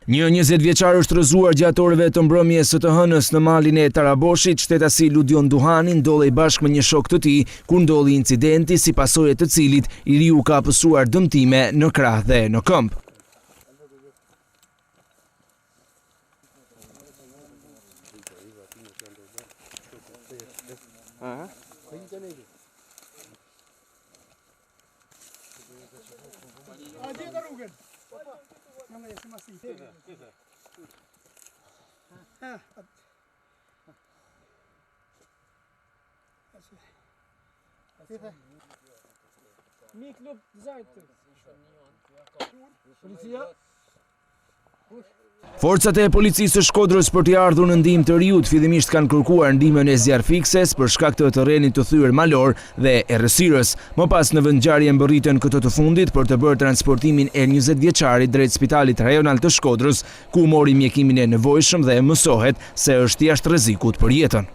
Një 20 vjeçar është rrëzuar gjatë orëve të mbrëmjes së të hënës në malin e Taraboshit. Shtetasi Ludion Duhani ndodhej bashkë me një shok të tij kur ndodhi incidenti, si pasojë të cilit i riu ka pësuar dëmtime në krah dhe në këmbë. Forcat e policisë së Shkodrës për t'i ardhur në ndihmë të riut fillimisht kanë kërkuar ndihmën e zjarfikses për shkak të terrenit të thyer malor dhe errësirës. Më pas në vendngjarje mbërritën këtë të fundit për të bërë transportimin e 20 vjeçarit drejt Spitalit Rajonal të Shkodrës, ku mori mjekimin e nevojshëm dhe mësohet se është jashtë rrezikut për jetën.